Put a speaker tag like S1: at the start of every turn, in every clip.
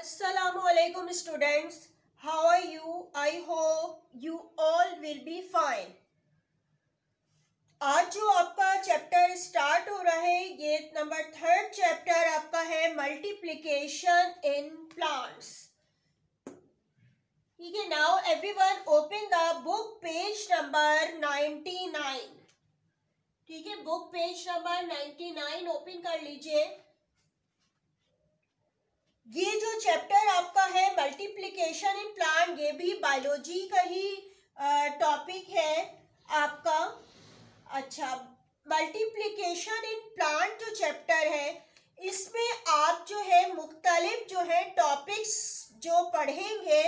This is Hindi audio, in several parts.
S1: Assalamu alaikum students. How are you? I hope you all will be fine. आज जो आपका चैप्टर स्टार्ट हो रहा है ये नंबर 3rd चैप्टर आपका है मल्टीप्लिकेशन इन प्लांट्स. ठीक है. Now everyone open the book page number 99. ठीक है. बुक पेज नंबर 99 ओपन कर लीजिए. ये जो चैप्टर आपका है मल्टीप्लिकेशन इन प्लांट, ये भी बायोलॉजी का ही टॉपिक है आपका. अच्छा, मल्टीप्लिकेशन इन प्लांट जो चैप्टर है इसमें आप जो है मुख्तलिफ जो है टॉपिक्स जो पढ़ेंगे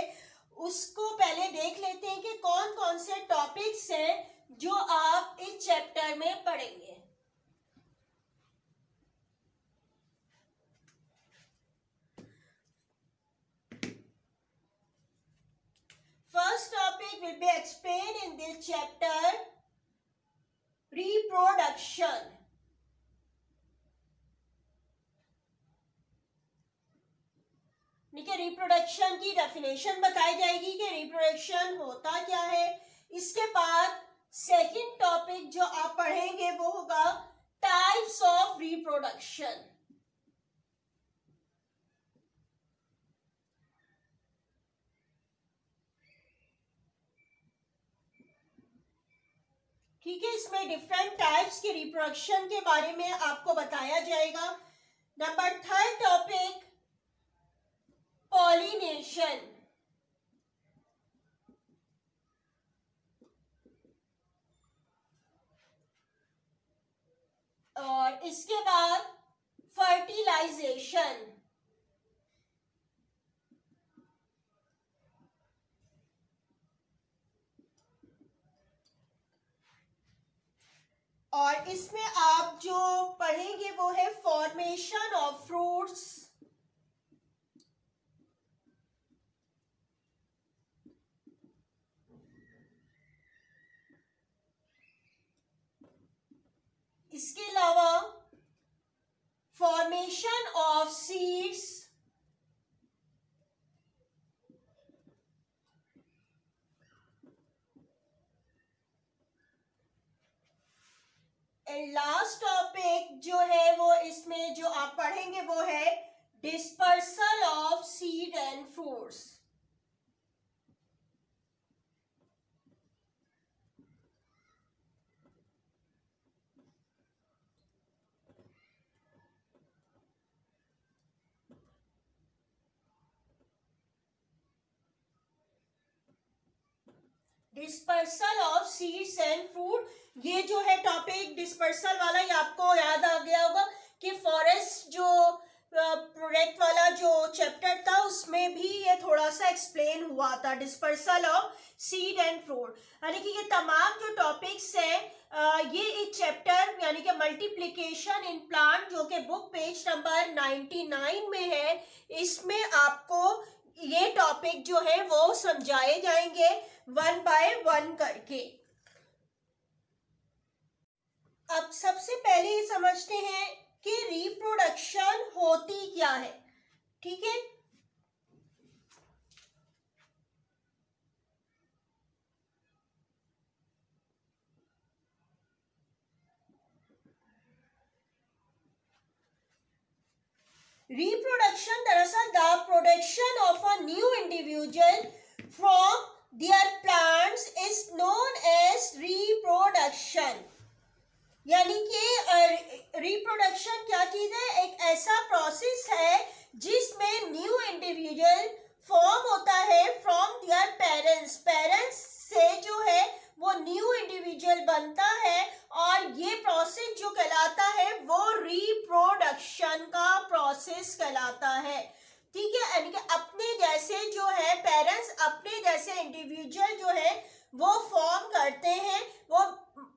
S1: उसको पहले देख लेते हैं कि कौन कौन से टॉपिक्स हैं जो आप इस चैप्टर में पढ़ेंगे. First topic will be explained in this chapter, reproduction. ठीक है. रिप्रोडक्शन की डेफिनेशन बताई जाएगी कि रिप्रोडक्शन होता क्या है. इसके बाद सेकंड टॉपिक जो आप पढ़ेंगे वो होगा टाइप्स ऑफ रिप्रोडक्शन. ठीक है. इसमें डिफरेंट टाइप्स के रिप्रोडक्शन के बारे में आपको बताया जाएगा. Number 3rd topic pollination. और इसके बाद फर्टिलाइजेशन. और इसमें आप जो पढ़ेंगे वो है फॉर्मेशन ऑफ फ्रूट्स. इसके अलावा formation of seeds. And last topic जो है वो इसमें जो आप पढ़ेंगे वो है dispersal of seed and fruits. Dispersal of seeds and fruit, ये जो है टॉपिक डिस्पर्सल वाला, ये आपको याद आ गया होगा कि फॉरेस्ट जो प्रोडक्ट वाला जो चैप्टर था उसमें भी ये थोड़ा सा एक्सप्लेन हुआ था dispersal of seed and fruit. यानी कि ये तमाम जो टॉपिक्स हैं ये इस चैप्टर यानी कि मल्टीप्लिकेशन इन प्लांट जो कि बुक पेज नंबर 99 में है, इसमें आपको ये टॉपिक जो है वो समझाए जाएंगे 1 बाय 1 करके. अब सबसे पहले समझते हैं कि रिप्रोडक्शन होती क्या है. ठीक है. रिप्रोडक्शन दरअसल the production of a new individual from their plants is known as reproduction. यानी कि रिप्रोडक्शन क्या चीज है? एक ऐसा प्रोसेस है जिसमें न्यू इंडिविजुअल फॉर्म होता है फ्रॉम देयर पेरेंट्स. पेरेंट्स से जो है वो न्यू इंडिविजुअल बनता है और ये प्रोसेस जो कहलाता है वो रिप्रोडक्शन का प्रोसेस कहलाता है. ठीक है. यानी कि अपने जैसे जो है पेरेंट्स अपने जैसे इंडिविजुअल जो है वो फॉर्म करते हैं. वो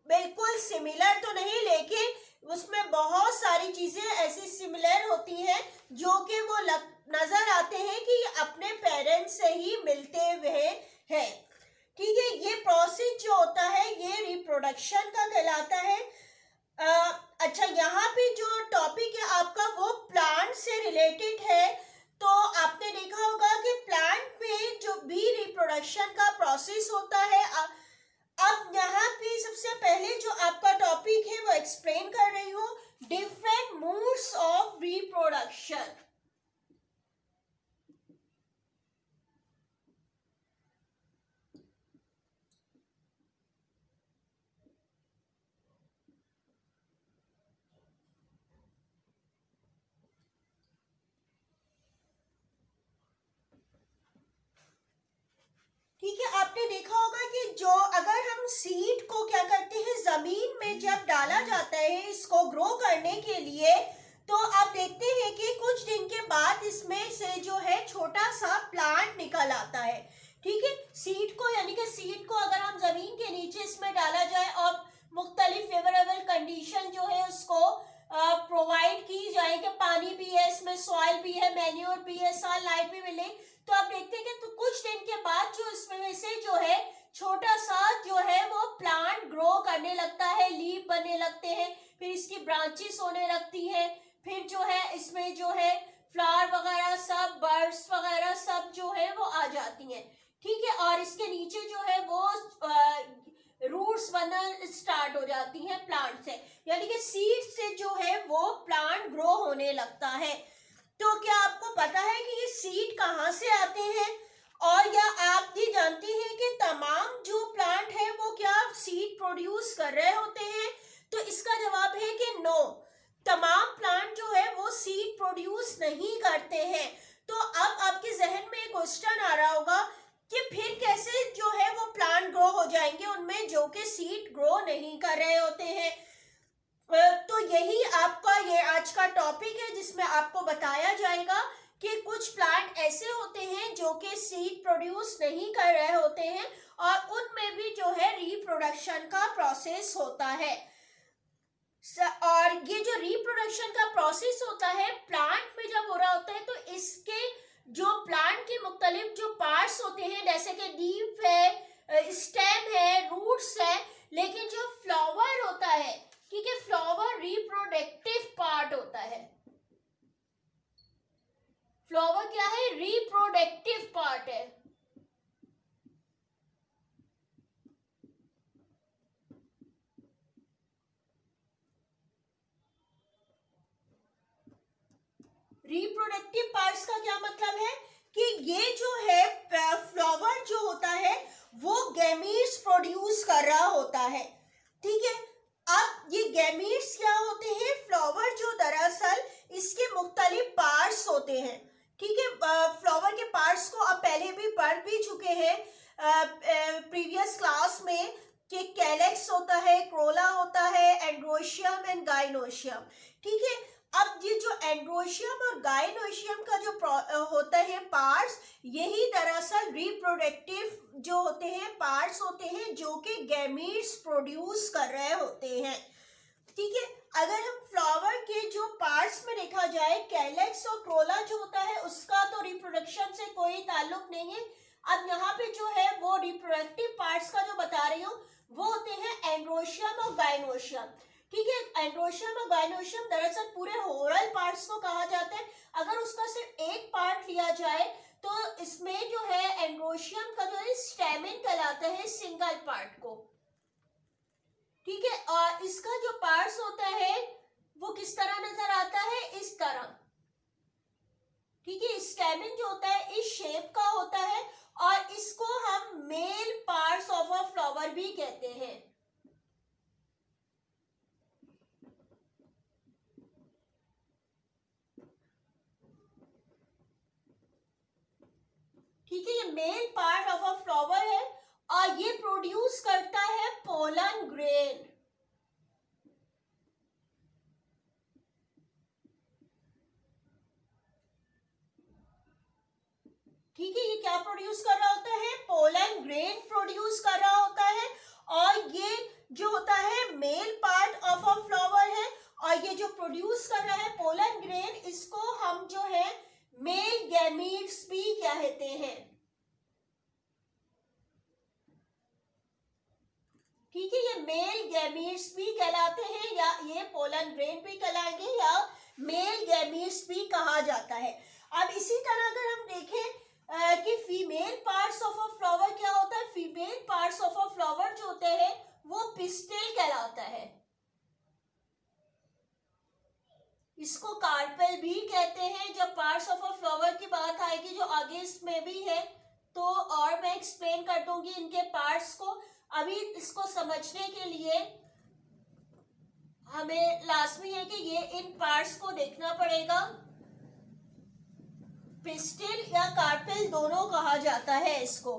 S1: बिल्कुल सिमिलर तो नहीं लेकिन उसमें बहुत सारी चीजें ऐसी सिमिलर होती हैं जो कि वो नजर आते हैं कि अपने पेरेंट्स से ही मिलते हुए हैं. ठीक है. ये प्रोसेस जो होता है ये रिप्रोडक्शन का कहलाता है. अच्छा, यहाँ पे जो टॉपिक है आपका वो प्लांट से रिलेटेड है. तो आपने देखा कर रही हूँ डिफरेंट मोड्स ऑफ रिप्रोडक्शन। ठीक है, आपने देखा होगा कि जो अगर हम सीड को क्या करते हैं, जमीन में जब डाला जाता है इसको ग्रो करने के लिए, तो आप देखते हैं कि कुछ दिन के बाद इसमें से जो है छोटा सा प्लांट निकल आता है। ठीक है, सीड को यानी कि सीड को अगर हम जमीन के नीचे इसमें डाला जाए और मुख्तलिफ फेवरेबल कंडीशन जो है उसको प्रोवाइड की जाए कि पानी भी है इसमें, सॉइल भी है, मैन्योर भी है, सनलाइट भी मिले, तो आप देखते हैं कि तो कुछ दिन के बाद जो इसमें से जो है छोटा सा जो है वो प्लांट ग्रो करने लगता है, लीफ बनने लगते हैं, फिर इसकी ब्रांचेस होने लगती हैं, फिर जो है इसमें जो है फ्लावर वगैरह सब, बर्ड्स वगैरह सब जो है वो आ जाती हैं। ठीक है, और इसके नीचे जो है वो रूट्स बनना स्टार्ट हो जाती हैं प्लांट से, यानी कि सीड से जो है वो प्लांट ग्रो होने लगता है। तो क्या आपको पता है कि ये सीड कहाँ से आते हैं? और या आप ये जानते हैं कि तमाम जो प्लांट है वो क्या सीड प्रोड्यूस कर रहे होते हैं? तो इसका जवाब है कि नो, तमाम प्लांट जो है वो सीड प्रोड्यूस नहीं करते हैं। तो अब आपके जहन में एक क्वेश्चन आ रहा होगा कि फिर कैसे जो है वो प्लांट ग्रो हो जाएंगे उनमें जो कि सीड ग्रो नहीं कर रहे होते हैं। तो यही आपका ये आज का टॉपिक है जिसमें आपको बताया जाएगा कि कुछ प्लांट ऐसे होते हैं जो कि सीड प्रोड्यूस नहीं कर रहे होते हैं और उनमें भी जो है रिप्रोडक्शन का प्रोसेस होता है। और ये जो रिप्रोडक्शन का प्रोसेस होता है प्लांट में जब हो रहा होता है तो इसके जो प्लांट के मुख्तलिफ जो पार्ट्स होते हैं जैसे कि लीफ है, स्टेम है, रूट्स है, लेकिन जो फ्लावर होता है, ठीक है, फ्लावर रिप्रोडक्टिव पार्ट होता है। फ्लावर क्या है? रिप्रोडक्टिव पार्ट है। रिप्रोडक्टिव पार्ट्स का क्या मतलब है कि ये जो है फ्लावर जो होता है वो गैमीट्स प्रोड्यूस कर रहा होता है। ठीक है, अब ये गैमीट्स क्या होते हैं? फ्लावर जो दरअसल इसके मुख्तलिफ पार्ट्स होते हैं। ठीक है, फ्लावर के पार्ट्स को आप पहले भी पढ़ भी चुके हैं प्रीवियस क्लास में कि कैलेक्स होता है, क्रोला होता है, एंड्रोशियम एंड गाइनोशियम। ठीक है, अब ये जो एंड्रोशियम और गाइनोशियम का जो होता है पार्ट्स, यही दरअसल रिप्रोडक्टिव जो होते हैं पार्ट्स होते हैं जो कि गैमीट्स प्रोड्यूस कर रहे होते हैं। ठीक है, अगर हम फ्लावर के जो पार्ट्स में देखा जाए, कैलेक्स और क्रोला जो होता है उसका तो रिप्रोडक्शन से कोई ताल्लुक नहीं है। अब यहाँ पे जो है वो रिप्रोडक्टिव पार्ट्स का जो बता रही हूँ वो होते हैं एंड्रोशियम और गाइनोशियम। ठीक है, एंड्रोशियम और गाइनोशियम दरअसल पूरे होरल पार्ट्स को कहा जाता है। अगर उसका सिर्फ एक पार्ट लिया जाए तो इसमें जो है एंड्रोशियम का जो है स्टेमिन कहलाता है, सिंगल पार्ट को। ठीक है, और इसका जो पार्ट्स होता है वो किस तरह नजर आता है? इस तरह। ठीक है, स्टेमिन जो होता है इस शेप का होता है और इसको हम male parts of a flower भी कहते हैं। ठीक है, ये male part of a flower है और ये प्रोड्यूस करता है पोलन ग्रेन। ठीक है, ये क्या प्रोड्यूस कर रहा होता है? पोलन ग्रेन प्रोड्यूस कर रहा होता है और ये जो होता है mail part of a flower है और ये जो प्रोड्यूस कर रहा है पोलन ग्रेन, इसको हम जो है मेल गैमीट्स भी कहते हैं। ठीक है, ये मेल गैमीट्स भी कहलाते हैं या ये पोलन ग्रेन भी कहलाएंगे या मेल गैमीट्स भी कहा जाता है। अब इसी तरह अगर हम देखें कि female parts of a flower क्या होता है, female parts of a flower जो होते हैं वो पिस्टिल कहलाता है। इसको कार्पेल भी कहते हैं। जब पार्ट्स ऑफ अ फ्लावर की बात आएगी जो आगे इसमें भी है तो और मैं एक्सप्लेन कर दूंगी इनके पार्ट्स को। अभी इसको समझने के लिए हमें लाजमी है कि ये इन पार्ट्स को देखना पड़ेगा। पिस्टिल या कार्पेल दोनों कहा जाता है इसको,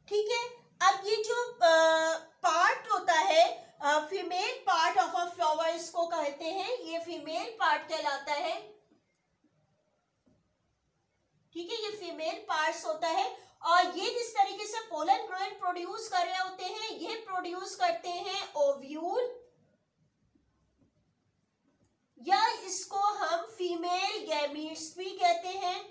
S1: ठीक है। अब ये जो पार्ट होता है female part of a flower इसको कहते हैं, ये फीमेल पार्ट कहलाता है, ठीक है। ये फीमेल पार्ट्स होता है और ये जिस तरीके से पोलन ग्रेन प्रोड्यूस कर रहे होते हैं ये प्रोड्यूस करते हैं ओव्यूल, या इसको हम फीमेल गैमीट्स भी कहते हैं,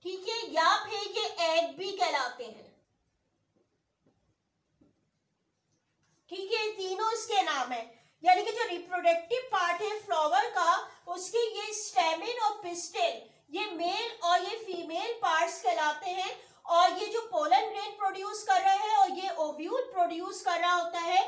S1: ठीक है। या फिर ये एग भी कहलाते हैं, ठीक है। तीनों इसके नाम है। यानी कि जो रिप्रोडक्टिव पार्ट है फ्लावर का उसके ये स्टेमिन और पिस्टिल ये मेल और ये फीमेल पार्ट्स कहलाते हैं। और ये जो पोलन ग्रेन प्रोड्यूस कर रहा है और ये ओव्यूल प्रोड्यूस कर रहा होता है।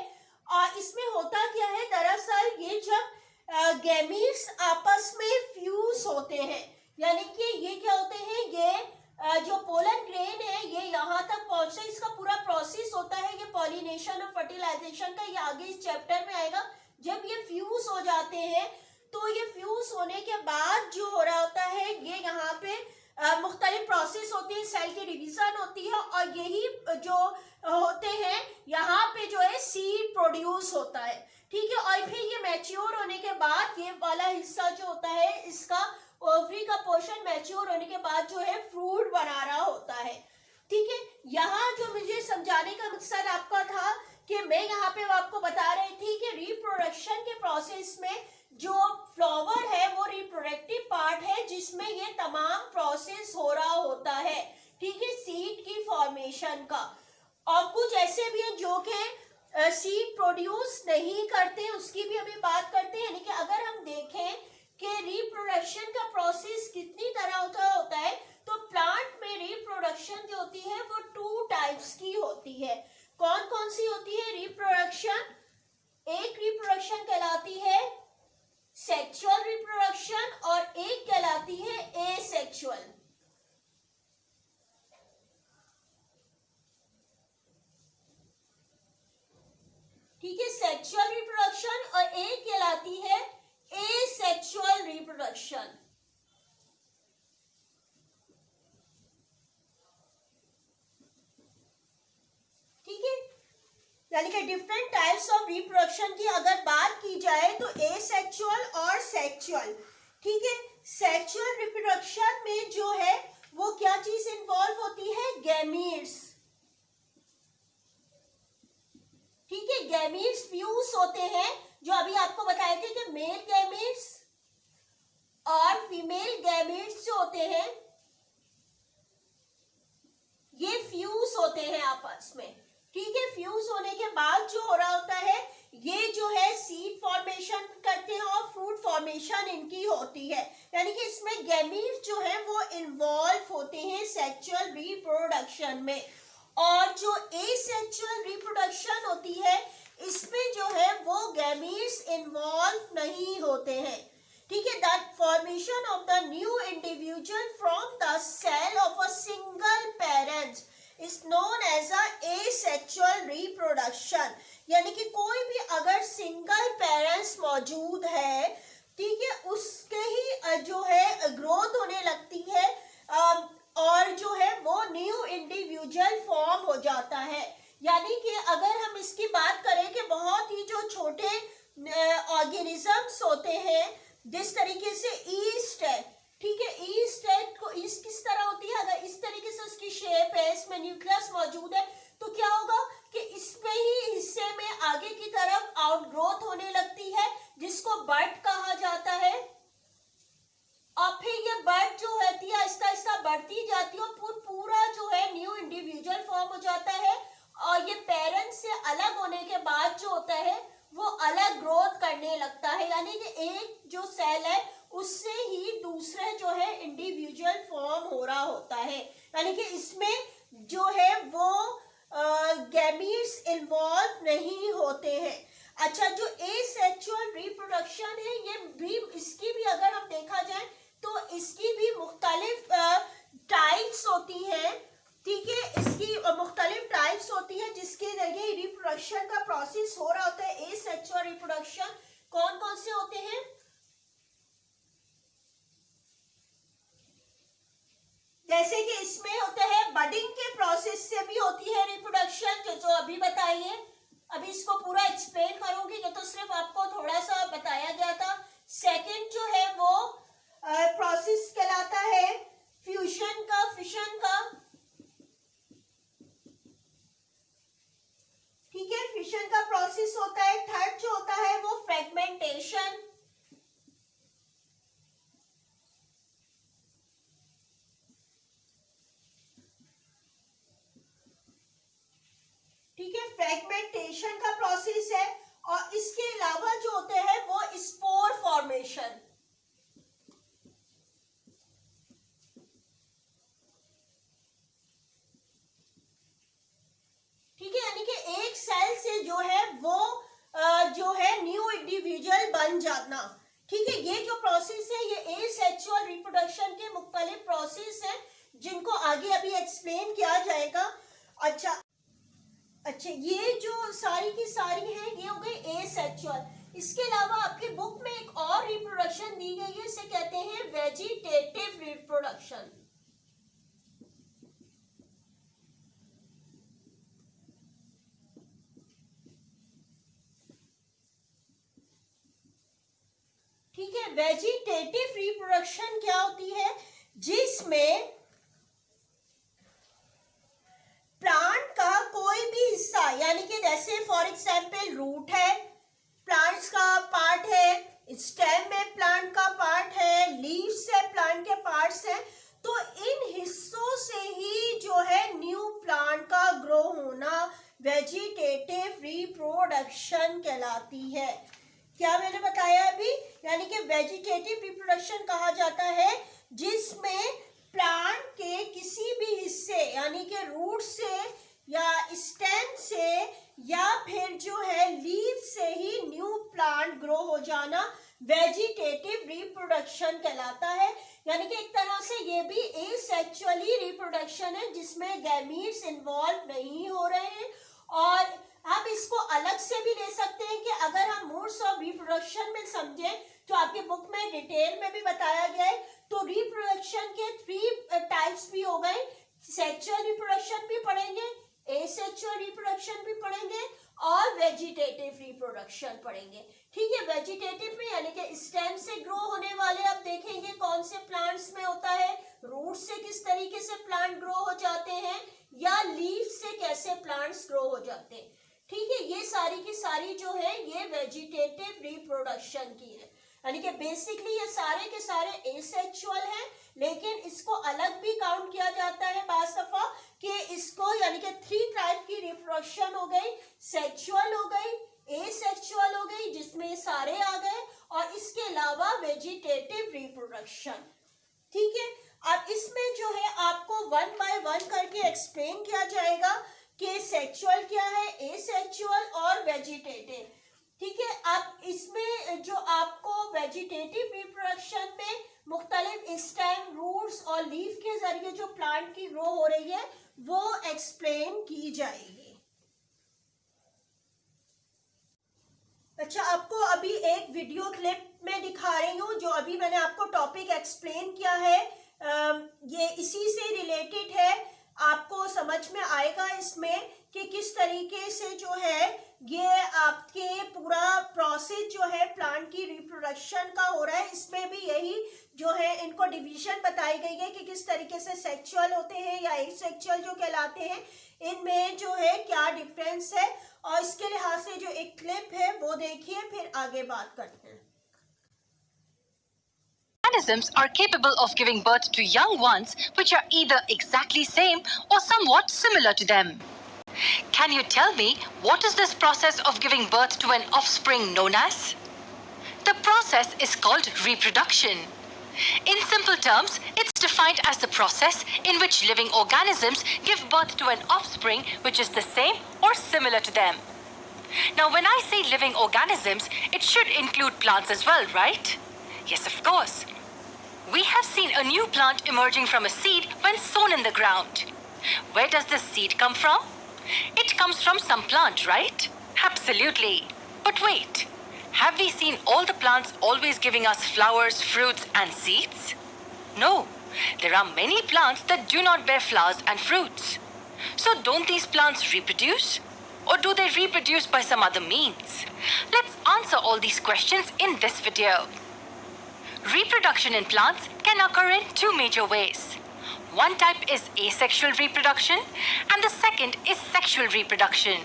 S1: और इसमें होता क्या है, दरअसल ये जब गैमीट्स आपस में फ्यूज होते हैं, यानी कि ये क्या होते हैं, ये जो पोलन ग्रेन है ये यहाँ तक पहुंचता है, इसका पूरा प्रोसेस होता है ये पॉलिनेशन और फर्टिलाइजेशन का, ये आगे इस चैप्टर में आएगा। जब ये फ्यूज हो जाते हैं तो ये फ्यूज होने के बाद जो हो रहा होता है ये यहाँ पे मुख्तलिफ प्रोसेस होती है, सेल की डिवीजन होती है और यही जो होते हैं यहाँ पे जो है सीड प्रोड्यूस होता है, ठीक है। और फिर ये मैच्योर होने के बाद ये वाला हिस्सा जो होता है इसका ओवरी का पोर्शन मैच्योर होने के बाद जो है फ्रूट बना रहा होता है, ठीक है। यहाँ जो मुझे समझाने का मकसद आपका था कि मैं यहाँ पे आपको बता रही थी कि रिप्रोडक्शन के प्रोसेस में जो फ्लावर है वो रिप्रोडक्टिव पार्ट है जिसमें ये तमाम प्रोसेस हो रहा होता है, ठीक है, सीड की फॉर्मेशन का। और कुछ ऐसे भी हैं जो कि सीड प्रोड्यूस नहीं करते, उसकी भी अभी बात करते हैं। यानी कि अगर हम देखें कि रिप्रोडक्शन का प्रोसेस कितनी तरह का होता है तो प्लांट में रिप्रोडक्शन जो होती है वो 2 टाइप्स की होती है। कौन कौन सी होती है रिप्रोडक्शन? एक रिप्रोडक्शन कहलाती है सेक्सुअल रिप्रोडक्शन और एक कहलाती है एसेक्सुअल, ठीक है, सेक्सुअल रिप्रोडक्शन, और एक कहलाती है एसेक्सुअल रिप्रोडक्शन, ठीक है। यानी कि डिफरेंट टाइप्स ऑफ रिप्रोडक्शन की अगर बात की जाए तो एसेक्सुअल और सेक्सुअल, ठीक है। सेक्सुअल रिप्रोडक्शन में जो है वो क्या चीज इन्वॉल्व होती है, गैमीट्स, ठीक है। गैमीट्स फ्यूज होते हैं, जो अभी आपको बताए थे कि मेल गैमीट्स और फीमेल गैमीट्स जो होते हैं ये फ्यूज होते हैं आपस में, ठीक है। फ्यूज होने के बाद जो हो रहा होता है ये जो है सीड फॉर्मेशन करते हैं और फ्रूट फॉर्मेशन इनकी होती है। यानी कि इसमें गैमीट्स जो है वो इन्वॉल्व होते हैं सेक्सुअल रिप्रोडक्शन में। और जो एसेक्सुअल रिप्रोडक्शन होती है इसमें जो है वो गैमीट्स इन्वॉल्व नहीं होते हैं, ठीक है। The formation of the new individual from the cell of a single parents is known as a asexual reproduction. यानी कि कोई भी अगर सिंगल पेरेंट्स मौजूद है, ठीक है, उसके ही जो है ग्रोथ होने लगती है और जो है वो न्यू इंडिविजुअल फॉर्म हो जाता है। यानी कि अगर हम इसकी बात करें कि बहुत ही जो छोटे ऑर्गेनिजम्स होते हैं, जिस तरीके से ईस्ट है, ठीक है, ईस्ट है को ईस्ट किस तरह होती है, अगर इस तरीके से उसकी शेप है, इसमें न्यूक्लियस मौजूद है तो क्या होगा कि इसमें ही हिस्से में आगे की तरफ आउटग्रोथ होने लगती है जिसको बड कहा जाता है। और फिर ये बर्ड जो होती है आहिस्ता आहिस्ता बढ़ती जाती है और पूरा जो है न्यू इंडिविजुअल फॉर्म हो जाता है। और ये पेरेंट्स से अलग होने के बाद जो होता है वो अलग ग्रोथ करने लगता है। यानी कि एक जो सेल है उससे ही दूसरे जो है इंडिविजुअल फॉर्म हो रहा होता है। यानी कि इसमें जो है वो गैमीट्स इन्वॉल्व नहीं होते हैं। अच्छा, जो एसेक्सुअल रिप्रोडक्शन है ये भी, इसकी भी अगर हम देखा जाए तो इसकी भी मुख्तलिफ टाइप्स होती हैं, ठीक है, इसकी मुख्तलिफ टाइप्स होती है जिसके जरिए रिप्रोडक्शन का प्रोसेस हो रहा होता है। एसेक्सुअल रिप्रोडक्शन कौन कौन से होते हैं? जैसे कि इसमें होता है बडिंग के प्रोसेस से भी होती है रिप्रोडक्शन, जो अभी बताइए, अभी इसको पूरा एक्सप्लेन करूंगी, ये तो सिर्फ आपको थोड़ा सा बताया गया था। सेकंड जो है वो प्रोसेस कहलाता है फ्यूजन का, फिशन का, ठीक है, फिशन का प्रोसेस होता है। थर्ड जो होता है वो फ्रेगमेंटेशन, ठीक है, फ्रेगमेंटेशन का प्रोसेस है। और इसके अलावा जो होते हैं वो स्पोर फॉर्मेशन, ठीक है, यानी कि एक सेल से जो है वो जो है न्यू इंडिविजुअल बन जाना, ठीक है। ये जो प्रोसेस है ये एसेक्सुअल रिप्रोडक्शन के मुख्तलिफ प्रोसेस है जिनको आगे अभी एक्सप्लेन किया जाएगा। अच्छा, ये जो सारी की सारी हैं ये हो गई एसेक्सुअल। इसके अलावा आपके बुक में एक और रिप्रोडक्शन दी गई है, इसे कहते हैं वेजिटेटिव रिप्रोडक्शन। ठीक है, वेजिटेटिव रिप्रोडक्शन क्या होती है? जिसमें प्लांट का कोई भी हिस्सा, यानी कि जैसे फॉर एग्जाम्पल रूट है, प्लांट्स का पार्ट है, स्टेम में प्लांट का पार्ट है, लीव्स है, प्लांट के पार्ट्स हैं, तो इन हिस्सों से ही जो है न्यू प्लांट का ग्रो होना वेजिटेटिव रिप्रोडक्शन कहलाती है। क्या मैंने बताया अभी? यानी कि वेजिटेटिव रिप्रोडक्शन कहा जाता है जिसमें प्लांट के किसी भी हिस्से, यानी कि रूट से या स्टेम से या फिर जो है लीव से ही न्यू प्लांट ग्रो हो जाना वेजिटेटिव रिप्रोडक्शन कहलाता है। यानी कि एक तरह से ये भी एसेक्सुअली रिप्रोडक्शन है जिसमें गैमीट्स इन्वॉल्व नहीं हो रहे हैं। और आप इसको अलग से भी ले सकते हैं कि अगर हम मोड्स ऑफ रिप्रोडक्शन में समझें तो आपके बुक में डिटेल में भी बताया गया है। तो रिप्रोडक्शन के 3 टाइप्स भी हो गए, सेक्सुअल रिप्रोडक्शन भी पढ़ेंगे, एसेक्सुअल रिप्रोडक्शन भी पढ़ेंगे और वेजिटेटिव रिप्रोडक्शन पढ़ेंगे, ठीक है। वेजिटेटिव में यानी कि स्टेम से ग्रो होने वाले आप देखेंगे कौन से प्लांट्स में होता है, रूट से किस तरीके से प्लांट ग्रो हो जाते हैं या लीफ से कैसे प्लांट्स ग्रो हो जाते हैं, ठीक है। ये सारी की सारी जो है ये वेजिटेटिव रिप्रोडक्शन की है। यानी कि बेसिकली ये सारे के सारे एसेक्सुअल हैं, लेकिन इसको अलग भी काउंट किया जाता है बास दफा कि इसको, यानी कि 3 टाइप की रिप्रोडक्शन हो गई, सेक्सुअल हो गई, एसेक्सुअल हो गई जिसमें सारे आ गए, और इसके अलावा वेजिटेटिव रिप्रोडक्शन, ठीक है। अब इसमें जो है आपको 1 बाय 1 करके एक्सप्लेन किया जाएगा कि सेक्सुअल क्या है, एसेक्सुअल और वेजिटेटिव, ठीक है। अब इसमें जो आपको वेजिटेटिव रिप्रोडक्शन में मुख्तलिफ स्टेम, रूट्स और लीफ के जरिए जो प्लांट की ग्रो हो रही है वो एक्सप्लेन की जाएगी। अच्छा, आपको अभी एक वीडियो क्लिप में दिखा रही हूँ जो अभी मैंने आपको टॉपिक एक्सप्लेन किया है, ये इसी से रिलेटेड है, आपको समझ में आएगा इसमें कि किस तरीके से जो है ये आपके पूरा प्रोसेस जो है प्लांट की रिप्रोडक्शन का हो रहा है। इसमें भी यही जो है इनको डिवीजन बताई गई है कि किस तरीके से सेक्सुअल होते हैं या एसेक्सुअल जो कहलाते हैं, इनमें जो है क्या डिफरेंस है। और इसके लिहाज से जो एक क्लिप है वो देखिए, फिर आगे बात करते हैं।
S2: Organisms are capable of giving birth to young ones which are either exactly same or somewhat similar to them. Can you tell me what is this process of giving birth to an offspring known as? The process is called reproduction. In simple terms, it's defined as the process in which living organisms give birth to an offspring which is the same or similar to them. Now, when I say living organisms, it should include plants as well, right? Yes, of course. We have seen a new plant emerging from a seed when sown in the ground. Where does this seed come from? It comes from some plant, right? Absolutely. But wait, have we seen all the plants always giving us flowers, fruits, and seeds? No, there are many plants that do not bear flowers and fruits. So don't these plants reproduce? Or do they reproduce by some other means? Let's answer all these questions in this video. Reproduction in plants can occur in two major ways. One type is asexual reproduction, and the second is sexual reproduction.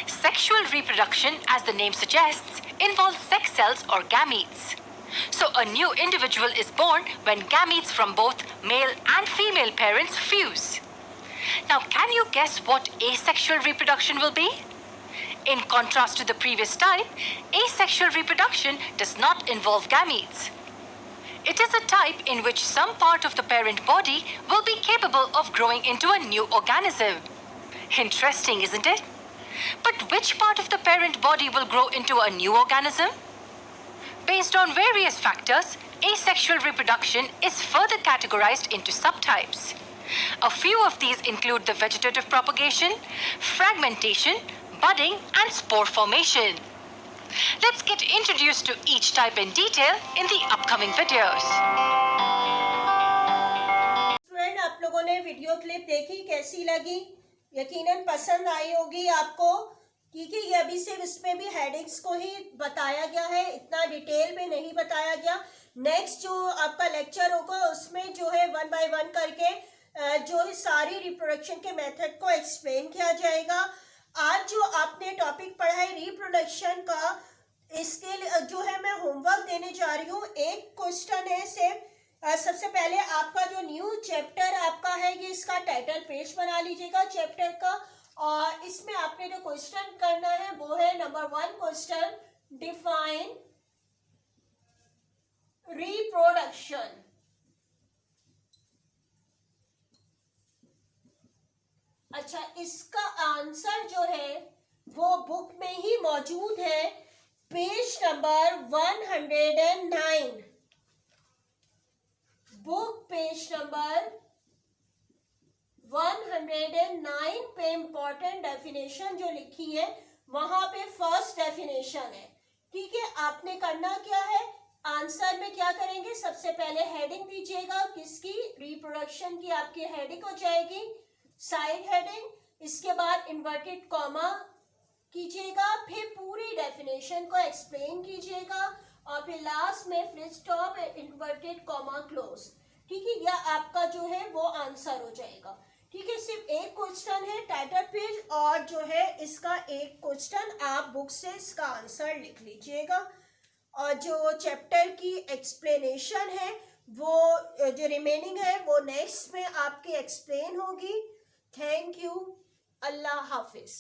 S2: Sexual reproduction, as the name suggests, involves sex cells or gametes. So a new individual is born when gametes from both male and female parents fuse. Now, can you guess what asexual reproduction will be? In contrast to the previous type, asexual reproduction does not involve gametes. It is a type in which some part of the parent body will be capable of growing into a new organism. Interesting, isn't it? But which part of the parent body will grow into a new organism? Based on various factors, asexual reproduction is further categorized into subtypes. A few of these include the vegetative propagation, fragmentation, budding, and spore formation. Let's get introduced to each type in detail in the upcoming videos.
S1: Student, आप लोगों ने वीडियो क्लिप देखी, कैसी लगी? यकीनन पसंद आई होगी आपको, क्योंकि ये अभी सिर्फ इसमें भी हेडिंग्स को ही बताया गया है, इतना डिटेल में नहीं बताया गया। नेक्स्ट जो आपका लेक्चर होगा उसमें जो है 1 बाय 1 करके जो है सारी रिप्रोडक्शन के मेथड को एक्सप्लेन किया जाएगा। आज जो आपने टॉपिक पढ़ा है रिप्रोडक्शन का, इसके लिए जो है मैं होमवर्क देने जा रही हूँ। एक क्वेश्चन है सबसे पहले आपका जो न्यू चैप्टर आपका है, ये इसका टाइटल पेज बना लीजिएगा चैप्टर का, और इसमें आपने जो क्वेश्चन करना है वो है नंबर 1 क्वेश्चन, डिफाइन रिप्रोडक्शन। अच्छा, इसका आंसर जो है वो बुक में ही मौजूद है, page number 109। Book page number 109 पे इंपॉर्टेंट डेफिनेशन जो लिखी है वहां पे फर्स्ट डेफिनेशन है। ठीक है, आपने करना क्या है, आंसर में क्या करेंगे, सबसे पहले हेडिंग दीजिएगा, किसकी, रिप्रोडक्शन की आपकी हेडिंग हो जाएगी, साइड हेडिंग। इसके बाद इन्वर्टेड कॉमा कीजिएगा, फिर पूरी डेफिनेशन को एक्सप्लेन कीजिएगा, और फिर लास्ट में full stop, inverted comma close. ठीक है, यह आपका जो है वो आंसर हो जाएगा। ठीक है, सिर्फ एक क्वेश्चन है टाइटल पेज, और जो है इसका एक क्वेश्चन आप बुक से इसका आंसर लिख लीजिएगा, और जो चैप्टर की एक्सप्लेनेशन है वो जो रिमेनिंग है वो नेक्स्ट में आपकी एक्सप्लेन होगी। Thank you, Allah Hafiz.